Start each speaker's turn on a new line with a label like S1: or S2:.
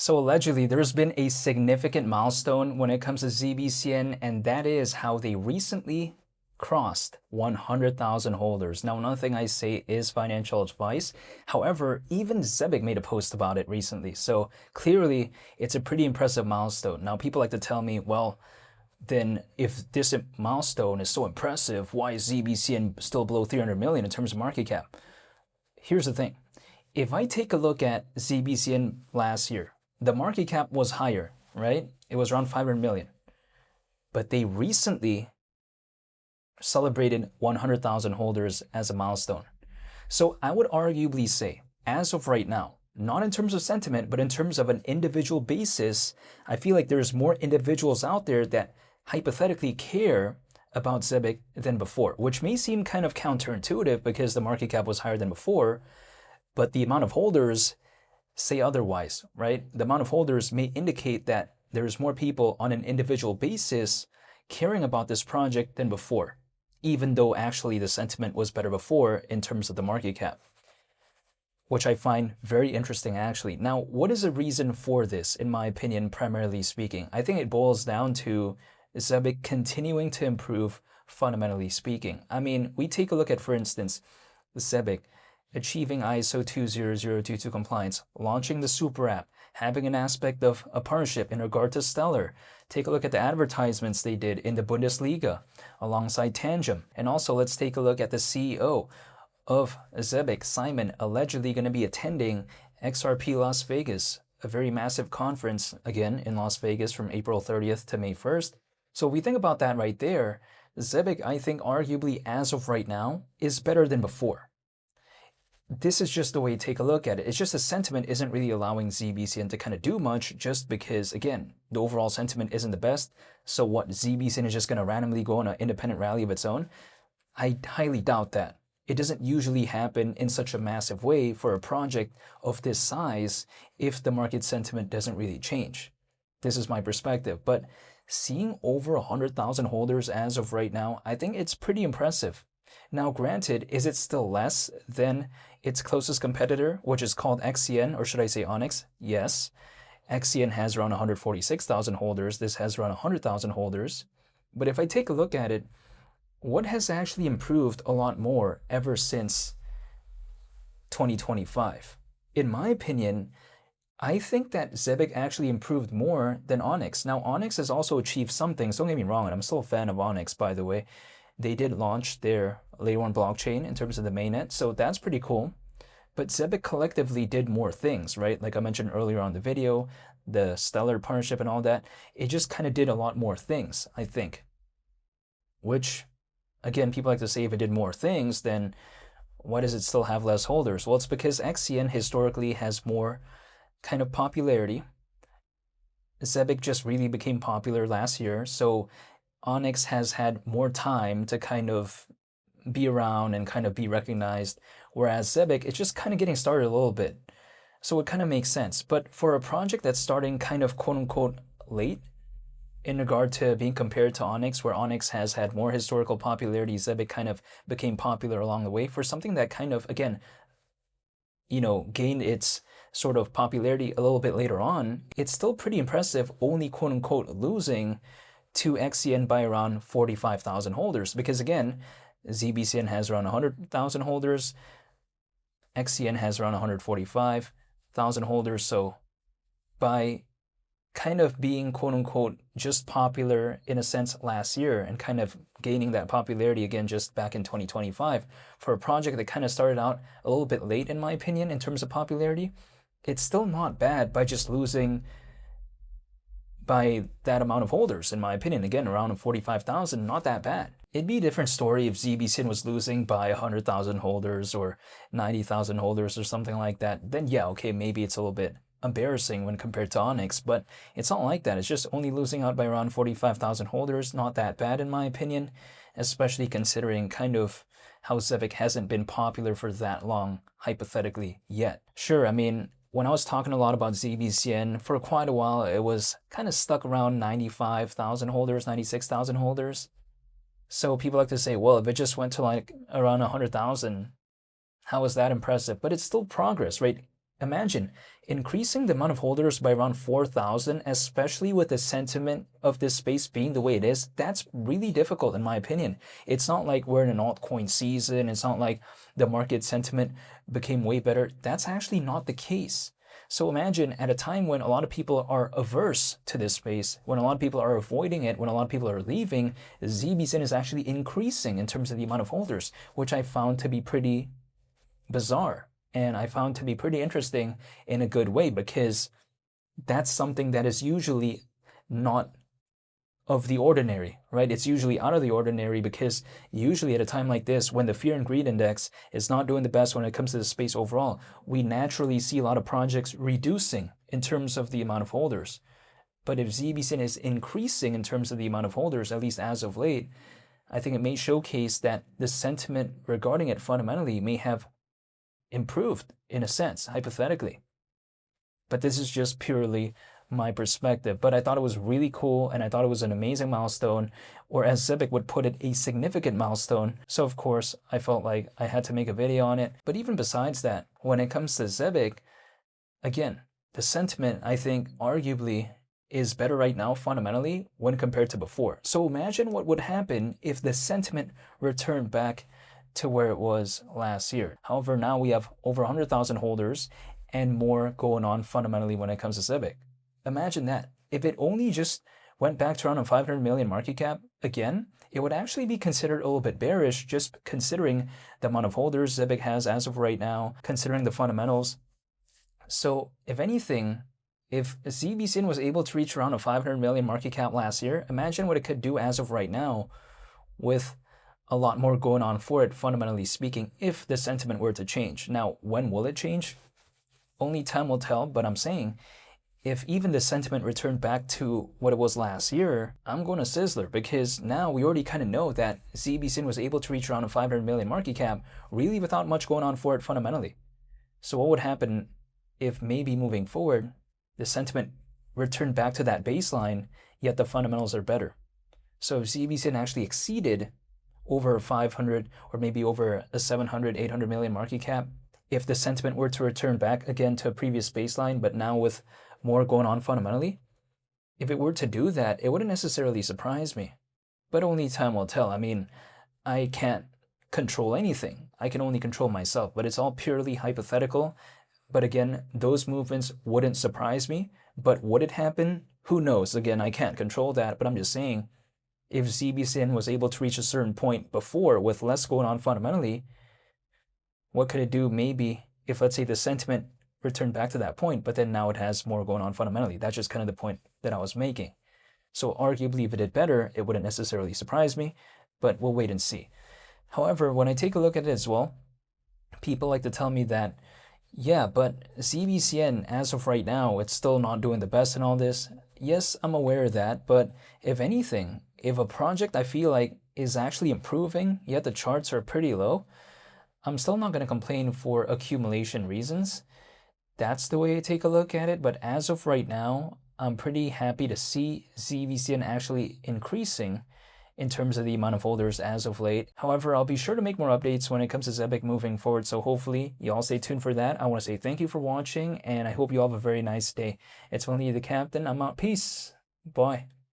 S1: So allegedly, there's been a significant milestone when it comes to ZBCN, and that is how they recently crossed 100,000 holders. Now, another thing I say is financial advice. However, even Zebec made a post about it recently. So clearly, it's a pretty impressive milestone. Now, people like to tell me, well, then if this milestone is so impressive, why is ZBCN still below 300 million in terms of market cap? Here's the thing. If I take a look at ZBCN last year, the market cap was higher, right? It was around 500 million. But they recently celebrated 100,000 holders as a milestone. So I would arguably say, as of right now, not in terms of sentiment, but in terms of an individual basis, I feel like there's more individuals out there that hypothetically care about Zebec than before, which may seem kind of counterintuitive because the market cap was higher than before, but the amount of holders say otherwise, right? The amount of holders may indicate that there's more people on an individual basis caring about this project than before, even though actually the sentiment was better before in terms of the market cap, which I find very interesting actually. Now, what is the reason for this, in my opinion, primarily speaking? I think it boils down to Zebec continuing to improve, fundamentally speaking. I mean, we take a look at, for instance, Zebec achieving ISO 20022 compliance, launching the super app, having an aspect of a partnership in regard to Stellar. Take a look at the advertisements they did in the Bundesliga alongside Tangem. And also let's take a look at the CEO of Zebec, Simon, allegedly going to be attending XRP Las Vegas, a very massive conference, again, in Las Vegas from April 30th to May 1st. So if we think about that right there, Zebec, I think arguably as of right now, is better than before. This is just the way you take a look at it. It's just the sentiment isn't really allowing ZBCN to kind of do much just because, again, the overall sentiment isn't the best. So what, ZBCN is just going to randomly go on an independent rally of its own? I highly doubt that. It doesn't usually happen in such a massive way for a project of this size if the market sentiment doesn't really change. This is my perspective. But seeing over 100,000 holders as of right now, I think it's pretty impressive. Now, granted, is it still less than its closest competitor, which is called XCN, or should I say Onyx? Yes. XCN has around 146,000 holders. This has around 100,000 holders. But if I take a look at it, what has actually improved a lot more ever since 2025? In my opinion, I think that Zebec actually improved more than Onyx. Now, Onyx has also achieved some things. Don't get me wrong, and I'm still a fan of Onyx, by the way. They did launch their layer 1 blockchain in terms of the mainnet, so that's pretty cool. But Zebec collectively did more things, right? Like I mentioned earlier on the video, the Stellar partnership and all that. It just kind of did a lot more things, I think. Which, again, people like to say if it did more things, then why does it still have less holders? Well, it's because XCN historically has more kind of popularity. Zebec just really became popular last year, so Onyx has had more time to kind of be around and kind of be recognized, whereas Zebec is just kind of getting started a little bit. So it kind of makes sense. But for a project that's starting kind of quote-unquote late in regard to being compared to Onyx, where Onyx has had more historical popularity, Zebec kind of became popular along the way. For something that kind of, again, gained its sort of popularity a little bit later on, it's still pretty impressive, only quote-unquote losing to XCN by around 45,000 holders. Because again, ZBCN has around 100,000 holders, XCN has around 145,000 holders. So by kind of being quote-unquote just popular in a sense last year and kind of gaining that popularity again just back in 2025, for a project that kind of started out a little bit late in my opinion in terms of popularity, it's still not bad by just losing by that amount of holders, in my opinion. Again, around 45,000, not that bad. It'd be a different story if ZBCN was losing by 100,000 holders or 90,000 holders or something like that. Then yeah, okay, maybe it's a little bit embarrassing when compared to Onyx, but it's not like that. It's just only losing out by around 45,000 holders. Not that bad in my opinion, especially considering kind of how Zebec hasn't been popular for that long, hypothetically, yet. Sure, I mean, when I was talking a lot about ZBCN, for quite a while, it was kind of stuck around 95,000 holders, 96,000 holders. So people like to say, well, if it just went to like around 100,000, how is that impressive? But it's still progress, right? Imagine increasing the amount of holders by around 4,000, especially with the sentiment of this space being the way it is. That's really difficult in my opinion. It's not like we're in an altcoin season. It's not like the market sentiment became way better. That's actually not the case. So imagine at a time when a lot of people are averse to this space, when a lot of people are avoiding it, when a lot of people are leaving, ZBCN is actually increasing in terms of the amount of holders, which I found to be pretty bizarre. And I found to be pretty interesting in a good way, because that's something that is usually not of the ordinary, right? It's usually out of the ordinary, because usually at a time like this, when the fear and greed index is not doing the best when it comes to the space overall, we naturally see a lot of projects reducing in terms of the amount of holders. But if ZBCN is increasing in terms of the amount of holders, at least as of late, I think it may showcase that the sentiment regarding it fundamentally may have improved in a sense, hypothetically. But this is just purely my perspective. But I thought it was really cool, and I thought it was an amazing milestone, or as Zebec would put it, a significant milestone. So of course, I felt like I had to make a video on it. But even besides that, when it comes to Zebec, again, the sentiment, I think, arguably is better right now fundamentally when compared to before. So imagine what would happen if the sentiment returned back to where it was last year. However, now we have over 100,000 holders and more going on fundamentally when it comes to Zebec. Imagine that. If it only just went back to around a 500 million market cap again, it would actually be considered a little bit bearish, just considering the amount of holders Zebec has as of right now, considering the fundamentals. So if anything, if ZBCN was able to reach around a 500 million market cap last year, imagine what it could do as of right now with a lot more going on for it, fundamentally speaking, if the sentiment were to change. Now, when will it change? Only time will tell, but I'm saying if even the sentiment returned back to what it was last year, I'm going to Sizzler, because now we already kind of know that ZBCN was able to reach around a 500 million market cap really without much going on for it fundamentally. So what would happen if maybe moving forward, the sentiment returned back to that baseline, yet the fundamentals are better? So if ZBCN actually exceeded over 500 or maybe over a 700, 800 million market cap, if the sentiment were to return back again to a previous baseline, but now with more going on fundamentally, if it were to do that, it wouldn't necessarily surprise me. But only time will tell. I mean, I can't control anything. I can only control myself, but it's all purely hypothetical. But again, those movements wouldn't surprise me. But would it happen? Who knows? Again, I can't control that, but I'm just saying, if ZBCN was able to reach a certain point before with less going on fundamentally, what could it do maybe if, let's say, the sentiment returned back to that point, but then now it has more going on fundamentally? That's just kind of the point that I was making. So arguably, if it did better, it wouldn't necessarily surprise me, but we'll wait and see. However, when I take a look at it as well, people like to tell me that, yeah, but ZBCN, as of right now, it's still not doing the best in all this. Yes, I'm aware of that, but if anything, if a project I feel like is actually improving, yet the charts are pretty low, I'm still not going to complain for accumulation reasons. That's the way I take a look at it. But as of right now, I'm pretty happy to see ZBCN actually increasing in terms of the amount of holders as of late. However, I'll be sure to make more updates when it comes to Zebec moving forward. So hopefully you all stay tuned for that. I want to say thank you for watching, and I hope you all have a very nice day. It's only the captain. I'm out. Peace. Bye.